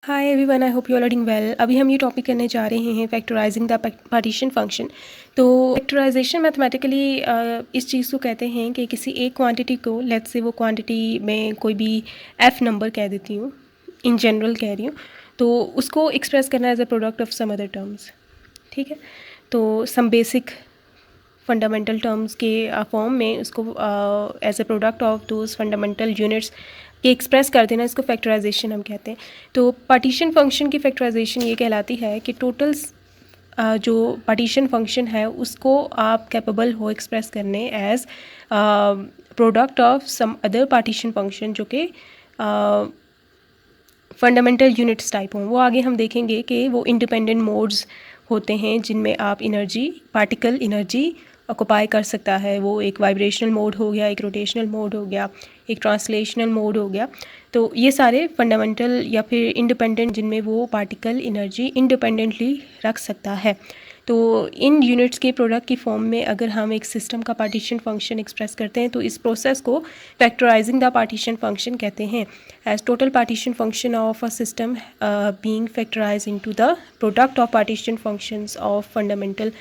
Hi everyone, I hope you are doing well. अभी हम ये टॉपिक करने जा रहे हैं फैक्टराइजिंग द पार्टीशन फंक्शन। तो फैक्टराइजेशन मैथमेटिकली इस चीज़ को कहते हैं कि किसी एक क्वांटिटी को, लेट्स से वो क्वांटिटी मैं कोई भी एफ नंबर कह देती हूँ, इन जनरल कह रही हूँ, तो उसको एक्सप्रेस करना as a product of some other terms. ठीक है, तो सम बेसिक फंडामेंटल टर्म्स के फॉर्म में उसको as a product of those fundamental units के एक्सप्रेस कर देना, इसको फैक्टराइजेशन हम कहते हैं। तो पार्टीशन फंक्शन की फैक्टराइजेशन ये कहलाती है कि टोटल जो पार्टीशन फंक्शन है उसको आप कैपेबल हो एक्सप्रेस करने as product of some other partition function जो कि फंडामेंटल यूनिट्स टाइप हों। वो आगे हम देखेंगे कि वो इंडिपेंडेंट मोड्स होते हैं जिनमें आप एनर्जी, पार्टिकल एनर्जी ऑक्युपाई कर सकता है। वो एक वाइब्रेशनल मोड हो गया, एक रोटेशनल मोड हो गया, एक ट्रांसलेशनल मोड हो गया। तो ये सारे फंडामेंटल या फिर इंडिपेंडेंट जिनमें वो पार्टिकल एनर्जी इंडिपेंडेंटली रख सकता है। तो इन यूनिट्स के प्रोडक्ट की फॉर्म में अगर हम एक सिस्टम का पार्टीशन फंक्शन एक्सप्रेस करते हैं तो इस प्रोसेस को फैक्टराइजिंग द पार्टीशन फंक्शन कहते हैं। As total partition function of a system being factorised into the product of partition functions of fundamental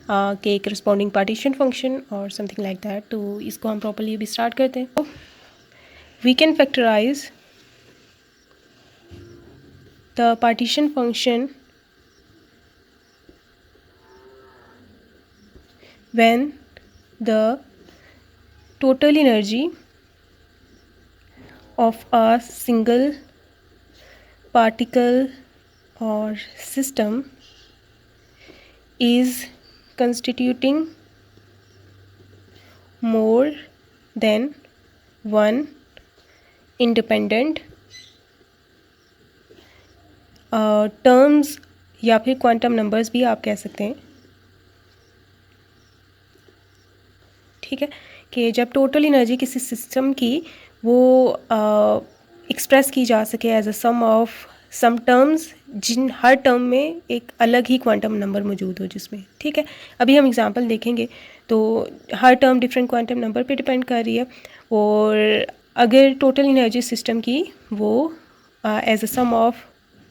के करस्पॉन्डिंग पार्टीशन फंक्शन और समथिंग लाइक दैट। तो इसको हम प्रॉपर्ली अभी स्टार्ट करते हैं। We can factorise the partition function when the total energy of a single particle or system is constituting more than one independent terms या फिर quantum numbers भी आप कह सकते हैं। ठीक है, कि जब टोटल एनर्जी किसी सिस्टम की वो एक्सप्रेस की जा सके as a sum of some terms, जिन हर टर्म में एक अलग ही क्वांटम नंबर मौजूद हो जिसमें। ठीक है, अभी हम एग्जांपल देखेंगे। तो हर टर्म डिफरेंट क्वांटम नंबर पे डिपेंड कर रही है, और अगर टोटल एनर्जी सिस्टम की वो as a sum of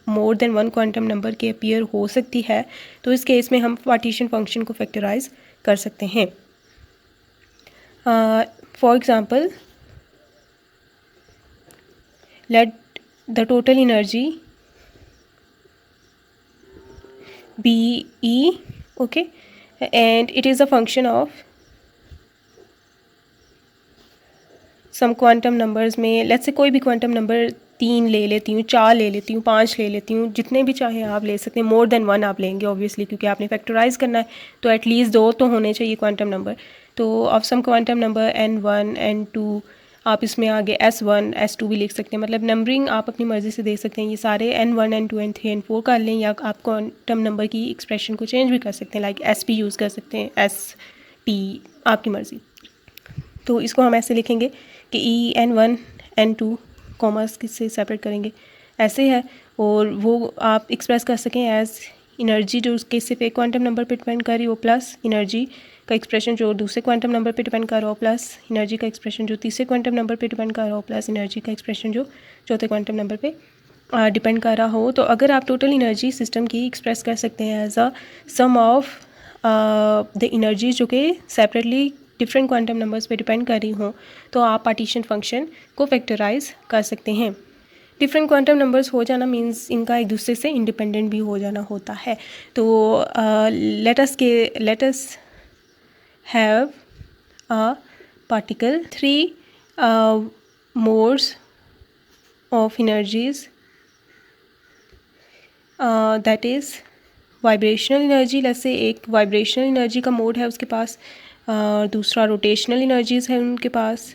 more than one quantum number के अपीयर हो सकती है, तो इस केस में हम पार्टीशन फंक्शन को फैक्टराइज कर सकते हैं। For example, let the total energy be E, okay, and it is a function of some quantum numbers में, let's say कोई भी quantum number 3 ले लेती हूँ, 4 ले लेती हूँ, 5 ले लेती हूँ, जितने भी चाहे आप ले सकते हैं। मोर देन 1 आप लेंगे ऑब्वियसली, क्योंकि आपने फैक्टराइज करना है तो एटलीस्ट 2 तो होने चाहिए क्वांटम नंबर। तो of sum quantum number n1 n2, आप इसमें आगे s1 s2 भी लिख सकते हैं। मतलब नंबरिंग आप अपनी मर्ज़ी से दे सकते हैं। ये सारे n1 n2 n3 n4 कर लें, या आप क्वांटम नंबर की एक्सप्रेशन को चेंज भी कर सकते हैं, लाइक s भी यूज़ कर सकते हैं, s t, आपकी मर्ज़ी। तो इसको हम ऐसे लिखेंगे कि ई n1 n2 कॉमर्स किससे सेपरेट करेंगे, ऐसे है। और वो आप एक्सप्रेस कर सकें एज एनर्जी जो उसके सिर्फ एक क्वांटम नंबर पे डिपेंड कर रही हो, प्लस एनर्जी का एक्सप्रेशन जो दूसरे क्वांटम नंबर पे डिपेंड कर रहा हो, प्लस एनर्जी का एक्सप्रेशन जो तीसरे क्वांटम नंबर पे डिपेंड कर रहा हो, प्लस एनर्जी का एक्सप्रेशन जो चौथे क्वांटम नंबर पे डिपेंड कर रहा हो। तो अगर आप टोटल एनर्जी सिस्टम की एक्सप्रेस कर सकते हैं as a sum of the energy जो कि सेपरेटली डिफरेंट क्वांटम नंबर्स पे डिपेंड कर रही हों, तो आप पार्टीशन फंक्शन को फैक्टराइज कर सकते हैं। डिफरेंट क्वांटम नंबर्स हो जाना मींस इनका एक दूसरे से इंडिपेंडेंट भी हो जाना होता है। तो let us have a particle 3 modes of energies, that is vibrational energy. जैसे एक वाइब्रेशनल एनर्जी का मोड है उसके पास, दूसरा रोटेशनल एनर्जीज़ है उनके पास,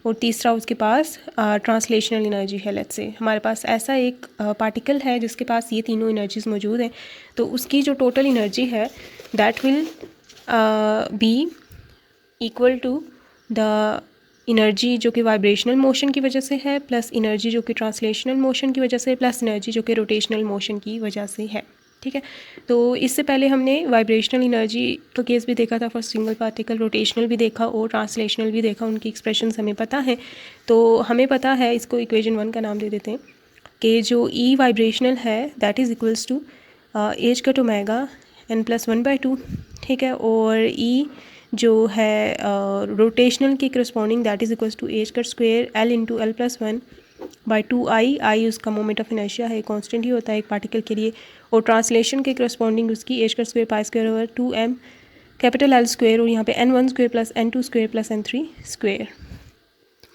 और तीसरा उसके पास ट्रांसलेशनल एनर्जी है। लेट्स से हमारे पास ऐसा एक पार्टिकल है जिसके पास ये तीनों एनर्जीज़ मौजूद हैं। तो उसकी जो टोटल एनर्जी है that will be equal to the energy जो कि वाइब्रेशनल मोशन की वजह से है, प्लस एनर्जी जो कि ट्रांसलेशनल मोशन की वजह से, प्लस एनर्जी जो कि रोटेशनल मोशन की वजह से है। ठीक है, तो इससे पहले हमने वाइब्रेशनल एनर्जी का केस भी देखा था फॉर सिंगल पार्टिकल, रोटेशनल भी देखा और ट्रांसलेशनल भी देखा। उनकी एक्सप्रेशंस हमें पता है। तो हमें पता है, इसको इक्वेशन 1 का नाम दे देते हैं। कि जो ई वाइब्रेशनल है that is equals to h cut omega n+1/2, ठीक है, और ई जो है रोटेशनल के corresponding that is equals to h cut square L into L+1/2I। I उसका मोमेंट ऑफ इनर्शिया है, कांस्टेंट ही होता है एक पार्टिकल के लिए, और ट्रांसलेशन के करस्पॉन्डिंग उसकी h cut square pi square over 2m capital L square, और यहाँ पे n1 square plus n2 square plus n3 square.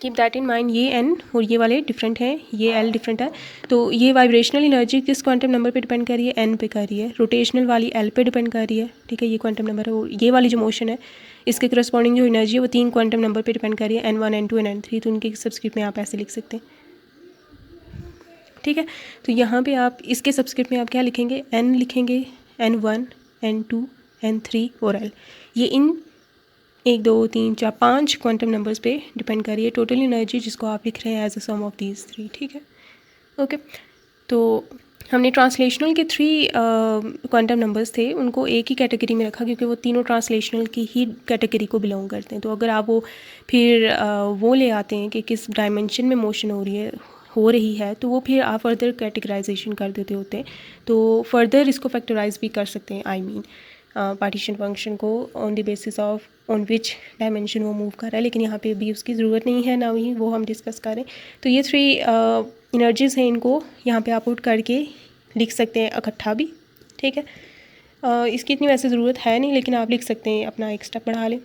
Keep that in mind, ये n और ये वाले डिफरेंट हैं, ये L डिफरेंट है। तो ये वाइब्रेशनल एनर्जी किस क्वांटम नंबर पे डिपेंड कर रही है, n पे कर रही है, रोटेशनल वाली L पे डिपेंड कर रही है, ठीक है, ये क्वांटम नंबर है। और ये वाली जो मोशन है इसके करस्पॉन्डिंग जो एनर्जी है वो 3 क्वांटम नंबर पे डिपेंड कर रही है, n1 n2 एंड n3। तो उनके सबस्क्रिप्ट में आप ऐसे लिख सकते हैं, ठीक है। तो यहाँ पे आप इसके सबस्क्रिप्ट में आप क्या लिखेंगे, n लिखेंगे, n1 n2 n3 और L। ये इन 1 2 3 4 5 क्वांटम नंबर्स पे डिपेंड कर रही है टोटल एनर्जी, जिसको आप लिख रहे हैं as a sum of these 3, ठीक है, ओके। तो हमने ट्रांसलेशनल के 3 क्वांटम नंबर्स थे, उनको एक ही कैटेगरी में रखा क्योंकि वो तीनों ट्रांसलेशनल की ही कैटेगरी को बिलोंग करते हैं। तो अगर आप वो फिर वो ले आते हैं कि किस डायमेंशन में मोशन हो रही है, तो वो फिर आप फर्दर कैटेगराइजेशन कर देते होते हैं। तो फर्दर इसको फैक्टराइज भी कर सकते हैं, आई मीन पार्टीशन फंक्शन को on the basis of on which dimension वो मूव कर रहा है, लेकिन यहाँ पे भी उसकी ज़रूरत नहीं है, ना ही वो हम डिस्कस करें। तो ये 3 एनर्जीज़ हैं, इनको यहाँ पे आप पुट करके लिख सकते हैं इकट्ठा भी, ठीक है। इसकी इतनी वैसे ज़रूरत है नहीं, लेकिन आप लिख सकते हैं, अपना एक स्टेप बढ़ा लें।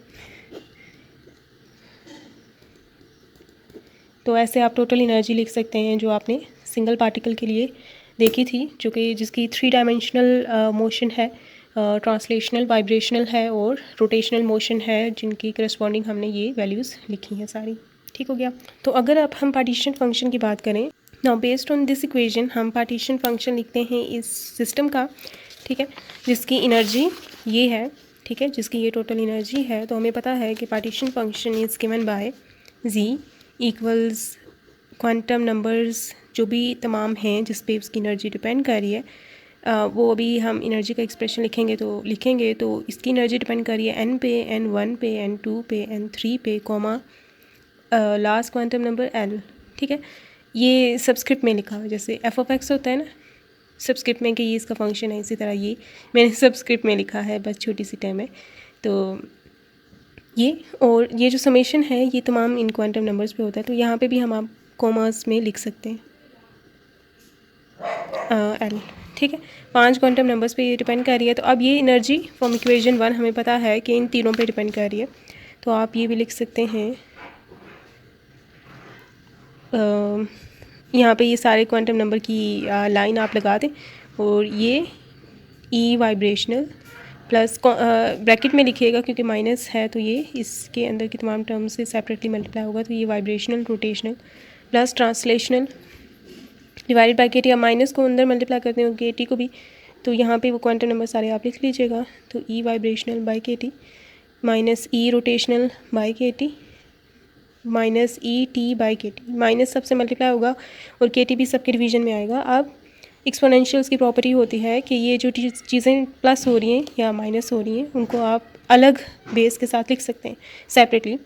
तो ऐसे आप टोटल एनर्जी लिख सकते हैं जो आपने सिंगल पार्टिकल के लिए देखी थी, जो कि जिसकी 3 डायमेंशनल मोशन है, ट्रांसलेशनल, वाइब्रेशनल है और रोटेशनल मोशन है, जिनकी करस्पॉन्डिंग हमने ये वैल्यूज़ लिखी हैं सारी, ठीक हो गया। तो अगर अब हम पार्टीशन फंक्शन की बात करें, now based on this equation हम पार्टीशन फंक्शन लिखते हैं इस सिस्टम का, ठीक है, जिसकी एनर्जी ये है, ठीक है, जिसकी ये टोटल एनर्जी है। तो हमें पता है कि partition function is given by G equals quantum numbers जो भी तमाम हैं जिस पे उसकी एनर्जी डिपेंड कर रही है, वो अभी हम एनर्जी का एक्सप्रेशन लिखेंगे तो इसकी एनर्जी डिपेंड कर रही है n पे, n1 पे, n2 पे, n3 पे, comma last quantum number L, ठीक है। ये सबस्क्रिप्ट में लिखा हुआ, जैसे f(x) होता है ना सबस्क्रिप्ट में कि ये इसका फंक्शन है, इसी तरह ये मैंने सबस्क्रिप्ट में लिखा है, बस छोटी सी टर्म है। तो ये और ये जो समेशन है ये तमाम इन क्वांटम नंबर्स पे होता है, तो यहाँ पे भी हम आप कॉमर्स में लिख सकते हैं L, ठीक है। 5 क्वांटम नंबर्स पे ये डिपेंड कर रही है। तो अब ये एनर्जी फ्रॉम इक्वेशन 1 हमें पता है कि इन तीनों पे डिपेंड कर रही है, तो आप ये भी लिख सकते हैं, यहाँ पे ये सारे क्वांटम नंबर की लाइन आप लगा दें, और ये ई वाइब्रेशनल प्लस ब्रैकेट में लिखिएगा क्योंकि माइनस है, तो ये इसके अंदर की तमाम टर्म से सेपरेटली मल्टीप्लाई होगा। तो ये vibrational, rotational plus translational divided by k T, या माइनस को अंदर मल्टीप्लाई करते हैं के टी को भी, तो यहाँ पे वो क्वांटम नंबर सारे आप लिख लीजिएगा। तो E vibrational by k T minus E rotational by k T minus E T by k T, minus सबसे मल्टीप्लाई होगा और के टी भी सबके डिवीजन में आएगा। अब एक्सपोनेंशियल्स की प्रॉपर्टी होती है कि ये जो चीज़ें प्लस हो रही हैं या माइनस हो रही हैं उनको आप अलग बेस के साथ लिख सकते हैं सेपरेटली।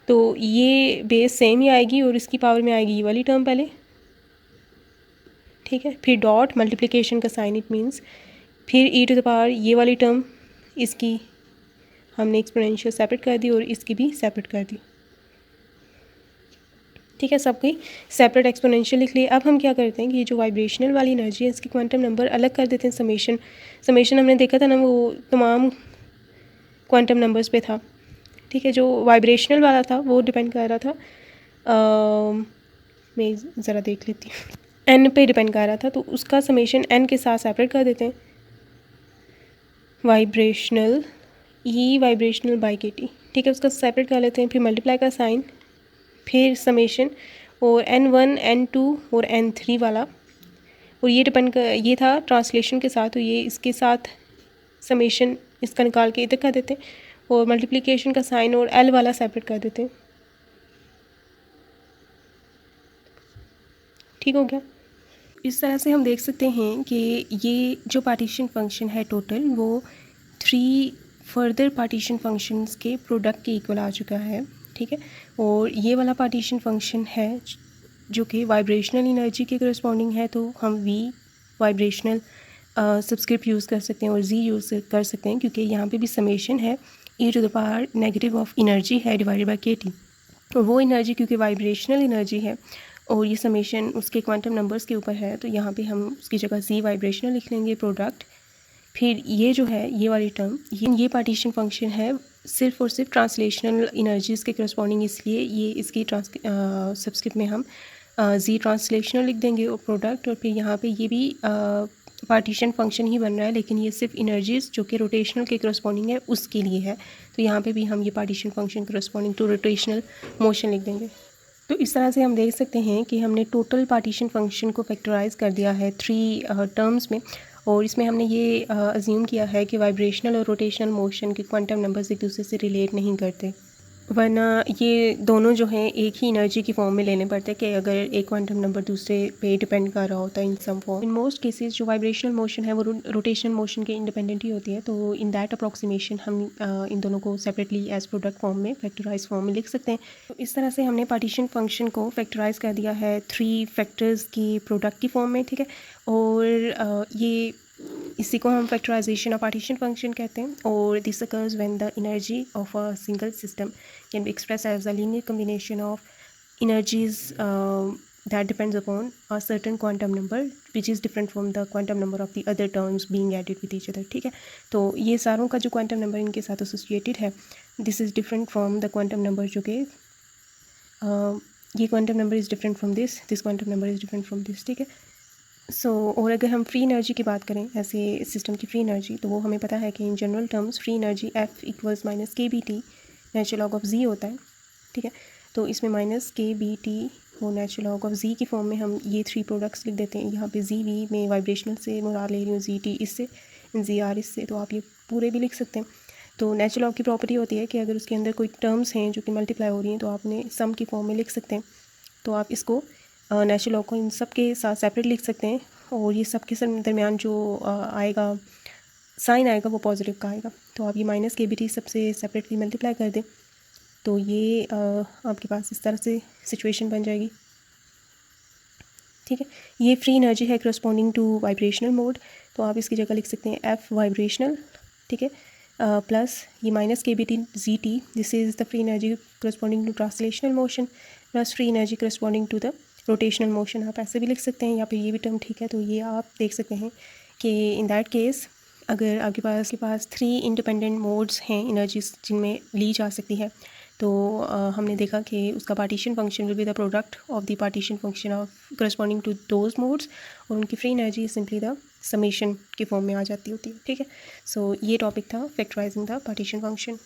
तो ये बेस सेम ही आएगी और इसकी पावर में आएगी ये वाली टर्म पहले, ठीक है, फिर डॉट मल्टीप्लिकेशन का साइन, इट मीन्स फिर ई टू द पावर ये वाली टर्म, इसकी हमने एक्सपोनेंशियल सेपरेट कर दी और इसकी भी सेपरेट कर दी, ठीक है, सबकी सेपरेट एक्सपोनेंशियल लिख लिए। अब हम क्या करते हैं कि ये जो वाइब्रेशनल वाली एनर्जी है इसकी क्वांटम नंबर अलग कर देते हैं, समेशन हमने देखा था ना, वो तमाम क्वांटम नंबर्स पे था, ठीक है। जो वाइब्रेशनल वाला था वो डिपेंड कर रहा था, मैं ज़रा देख लेती हूँ, n पे डिपेंड कर रहा था, तो उसका समेशन n के साथ सेपरेट कर देते हैं, vibrational E vibrational by k T, ठीक है, उसका सेपरेट कर लेते हैं, फिर मल्टीप्लाई का साइन, फिर समेशन और n1 n2 और n3 वाला, और ये ये था ट्रांसलेशन के साथ, तो ये इसके साथ समेशन इसका निकाल के इधर कर देते हैं और मल्टीप्लिकेशन का साइन और L वाला सेपरेट कर देते हैं, ठीक हो गया। इस तरह से हम देख सकते हैं कि ये जो पार्टीशन फंक्शन है टोटल वो 3 फर्दर पार्टीशन फंक्शंस के प्रोडक्ट के इक्वल आ चुका है, ठीक है। और ये वाला पार्टीशन फंक्शन है जो कि वाइब्रेशनल एनर्जी के करस्पॉन्डिंग है, तो हम वी वाइब्रेशनल सबस्क्रिप्ट यूज़ कर सकते हैं और जी यूज़ कर सकते हैं, क्योंकि यहाँ पे भी समेशन है e⁻⁻ ऑफ एनर्जी है डिवाइडेड बाई kT। और वो एनर्जी क्योंकि वाइब्रेशनल एनर्जी है और ये समेशन उसके क्वांटम नंबर्स के ऊपर है, तो यहाँ पे हम उसकी जगह जी वाइब्रेशनल लिख लेंगे प्रोडक्ट। फिर ये जो है ये वाली टर्म, ये पार्टीशन फंक्शन है सिर्फ और सिर्फ ट्रांसलेशनल एनर्जीज़ के करस्पॉन्डिंग, इसलिए ये इसकी सबस्क्रिप्ट में हम जी ट्रांसलेशनल लिख देंगे और प्रोडक्ट। और फिर यहाँ पे ये भी पार्टीशन फंक्शन ही बन रहा है, लेकिन ये सिर्फ एनर्जीज़ जो कि रोटेशनल के करस्पॉन्डिंग है उसके लिए है, तो यहाँ पे भी हम ये partition function corresponding to rotational motion लिख देंगे। तो इस तरह से हम देख सकते हैं कि हमने टोटल पार्टीशन फंक्शन को फैक्टराइज कर दिया है 3 टर्म्स में, और इसमें हमने ये अज्यूम किया है कि वाइब्रेशनल और रोटेशनल मोशन के क्वांटम नंबर्स एक दूसरे से रिलेट नहीं करते, वरना ये दोनों जो हैं एक ही एनर्जी की फॉर्म में लेने पड़ते हैं कि अगर एक क्वांटम नंबर दूसरे पे डिपेंड कर रहा होता है in some form. In most cases जो वाइब्रेशनल मोशन है वो रोटेशनल मोशन के इंडिपेंडेंट ही होती है, तो इन दैट अप्रॉक्सीमेशन हम इन दोनों को सेपरेटली एज प्रोडक्ट फॉर्म में फैक्टराइज फॉर्म में लिख सकते हैं। तो इस तरह से हमने पार्टीशन फंक्शन को फैक्टराइज कर दिया है 3 फैक्टर्स की प्रोडक्ट की फॉर्म में, ठीक है। और ये इसी को हम फैक्टराइजेशन ऑफ पार्टीशन फंक्शन कहते हैं। और this occurs when the energy of a single system can be express as a linear combination of energies that depends upon a certain quantum number which is different from the quantum number of the other terms being added with each other, ठीक है। तो ये सारों का जो quantum number इनके साथ associated है, this is different from the quantum number जो कि ये quantum number is different from this quantum number is different from this, ठीक है। सो और अगर हम फ्री एनर्जी की बात करें ऐसे सिस्टम की फ्री एनर्जी, तो वो हमें पता है कि in general terms free energy F equals minus kBT natural log of G होता है, ठीक है। तो इसमें माइनस kBT और नेचुरल लॉग ऑफ जी की फॉर्म में हम ये 3 प्रोडक्ट्स लिख देते हैं। यहाँ पे जी वी में वाइब्रेशनल से मुराद ले रही हूँ, जी टी इससे, जी आर इससे, तो आप ये पूरे भी लिख सकते हैं। तो नेचुरल लॉग की प्रॉपर्टी होती है कि अगर उसके अंदर कोई टर्म्स हैं जो कि मल्टीप्लाई हो रही हैं तो आपने सम की फॉर्म में लिख सकते हैं। तो आप इसको नेचुरल लॉग को इन सब के साथ सेपरेट लिख सकते हैं, और ये सब के दरमियान जो आएगा साइन आएगा वो पॉजिटिव का आएगा। तो आप ये माइनस kBT सबसे सेपरेटली मल्टीप्लाई कर दें, तो ये आपके पास इस तरह से सिचुएशन बन जाएगी, ठीक है। ये फ्री एनर्जी है करस्पॉन्डिंग टू वाइब्रेशनल मोड, तो आप इसकी जगह लिख सकते हैं F वाइब्रेशनल, ठीक है, प्लस ये minus kBT ZT, this is the free energy corresponding to translational motion, plus free energy corresponding to the rotational motion. आप ऐसे भी लिख सकते हैं, या फिर ये भी टर्म ठीक है। तो ये आप देख सकते हैं कि इन दैट केस अगर आपके पास 3 इंडिपेंडेंट मोड्स हैं एनर्जीज जिनमें ली जा सकती है, तो हमने देखा कि उसका partition function will be the product of the partition function of corresponding to those modes, और उनकी free energy simply the summation की फॉर्म में आ जाती होती है, ठीक है। सो ये टॉपिक था फैक्टराइजिंग द पार्टीशन फंक्शन।